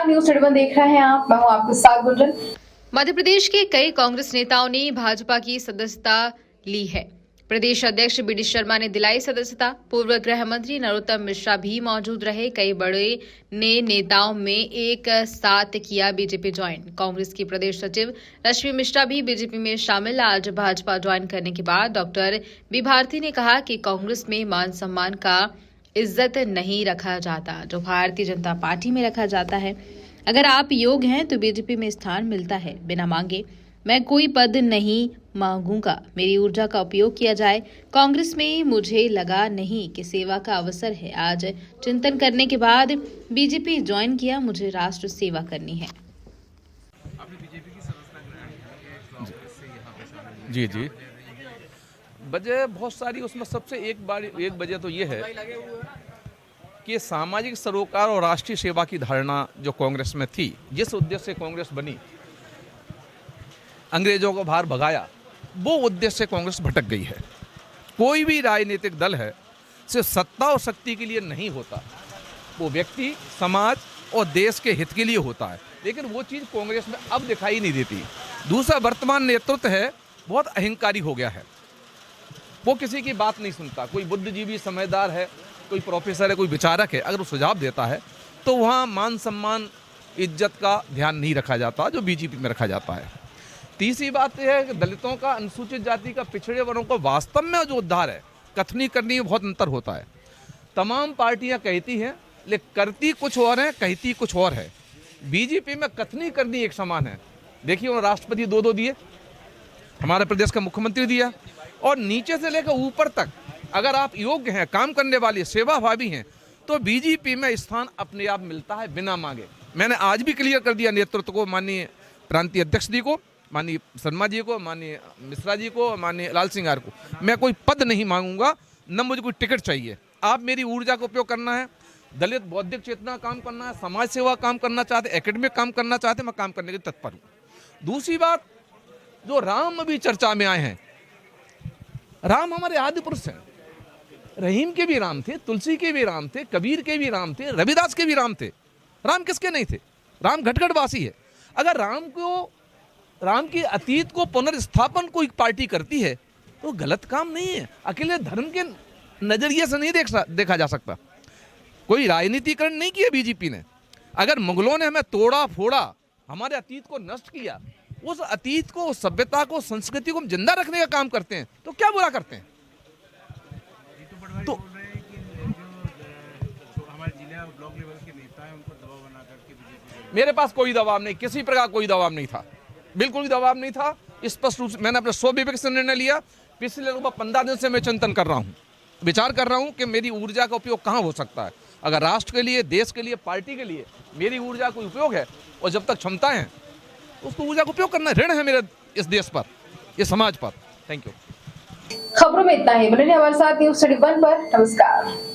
नमस्कार, न्यूज़ 31 देख रहे हैं आप। मैं हूं आपके साथ गुंजन। मध्य प्रदेश के कई कांग्रेस नेताओं ने भाजपा की सदस्यता ली है। प्रदेश अध्यक्ष बीडी शर्मा ने दिलाई सदस्यता। पूर्व गृह मंत्री नरोत्तम मिश्रा भी मौजूद रहे। कई बड़े नेताओं में एक साथ किया बीजेपी ज्वाइन। कांग्रेस की प्रदेश सचिव रश्मि मिश्रा भी बीजेपी में शामिल। आज भाजपा ज्वाइन करने के बाद डॉक्टर बी भारती ने कहा कि कांग्रेस में मान सम्मान का इज्जत नहीं रखा जाता जो भारतीय जनता पार्टी में रखा जाता है। अगर आप योग्य हैं तो बीजेपी में स्थान मिलता है बिना मांगे। मैं कोई पद नहीं मांगूंगा, मेरी ऊर्जा का उपयोग किया जाए। कांग्रेस में मुझे लगा नहीं कि सेवा का अवसर है। आज चिंतन करने के बाद बीजेपी ज्वाइन किया। मुझे राष्ट्र सेवा करनी है। आपने बीजेपी की सदस्यता ग्रहण की है, कांग्रेस से यहाँ पे शामिल जी जी वजह बहुत सारी, उसमें सबसे एक वजह तो ये है कि सामाजिक सरोकार और राष्ट्रीय सेवा की धारणा जो कांग्रेस में थी, जिस उद्देश्य से कांग्रेस बनी, अंग्रेजों को बाहर भगाया, वो उद्देश्य से कांग्रेस भटक गई है। कोई भी राजनीतिक दल है सिर्फ सत्ता और शक्ति के लिए नहीं होता, वो व्यक्ति, समाज और देश के हित के लिए होता है। लेकिन वो चीज़ कांग्रेस में अब दिखाई नहीं देती। दूसरा, वर्तमान नेतृत्व है बहुत अहंकारी हो गया है, वो किसी की बात नहीं सुनता। कोई बुद्धिजीवी समझदार है, कोई प्रोफेसर है, कोई विचारक है, अगर वो सुझाव देता है तो वहाँ मान सम्मान इज्जत का ध्यान नहीं रखा जाता जो बीजेपी में रखा जाता है। तीसरी बात यह है कि दलितों का, अनुसूचित जाति का, पिछड़े वर्गों का वास्तव में जो उद्धार है, कथनी करनी में बहुत अंतर होता है। तमाम पार्टियां कहती हैं लेकिन करती कुछ और है, कहती कुछ और है। बीजेपी में कथनी करनी एक समान है। देखिए, उन्होंने राष्ट्रपति दो दिए, हमारे प्रदेश का मुख्यमंत्री दिया, और नीचे से लेकर ऊपर तक अगर आप योग्य हैं, काम करने वाले, सेवाभावी हैं, तो बीजेपी में स्थान अपने आप मिलता है बिना मांगे। मैंने आज भी क्लियर कर दिया नेतृत्व को, माननीय प्रांतीय अध्यक्ष जी को, माननीय शर्मा जी को, माननीय मिश्रा जी को, माननीय लाल सिंह को, मैं कोई पद नहीं मांगूंगा, न मुझे कोई टिकट चाहिए। आप मेरी ऊर्जा का उपयोग करना है, दलित बौद्धिक चेतना काम करना है, समाज सेवा काम करना चाहते, एकेडमिक काम करना चाहते, मैं काम करने के तत्पर हूँ। दूसरी बात, जो राम अभी चर्चा में आए हैं, राम हमारे आदि पुरुष हैं। रहीम के भी राम थे, तुलसी के भी राम थे, कबीर के भी राम थे, रविदास के भी राम थे। राम किसके नहीं थे? राम घटघटवासी है। अगर राम के अतीत को पुनर्स्थापन कोई पार्टी करती है तो गलत काम नहीं है। अकेले धर्म के नजरिए से नहीं देखा जा सकता। कोई राजनीतिकरण नहीं किया बीजेपी ने। अगर मुगलों ने हमें तोड़ा फोड़ा, हमारे अतीत को नष्ट किया, उस अतीत को, उस सभ्यता को, संस्कृति को हम जिंदा रखने का काम करते हैं, तो क्या बुरा करते हैं? तो बोल रहे हैं कि जो हमारे जिला ब्लॉक लेवल के नेता हैं उनको दबाव बना करके बीजेपी। मेरे पास कोई दबाव नहीं, किसी प्रकार कोई दबाव नहीं था, बिल्कुल भी दबाव नहीं था। स्पष्ट रूप से मैंने अपने स्वविवेक से निर्णय लिया। पिछले लगभग 15 दिन से मैं चिंतन कर रहा हूँ, विचार कर रहा हूँ कि मेरी ऊर्जा का उपयोग कहाँ हो सकता है। अगर राष्ट्र के लिए, देश के लिए, पार्टी के लिए मेरी ऊर्जा का उपयोग है, और जब तक क्षमताएं हैं, उसको ऊर्जा का उपयोग करना ऋण है मेरे इस देश पर, इस समाज पर। Thank you. खबरों में इतना ही। बने रहिए हमारे साथ न्यूज़ 31 पर। नमस्कार।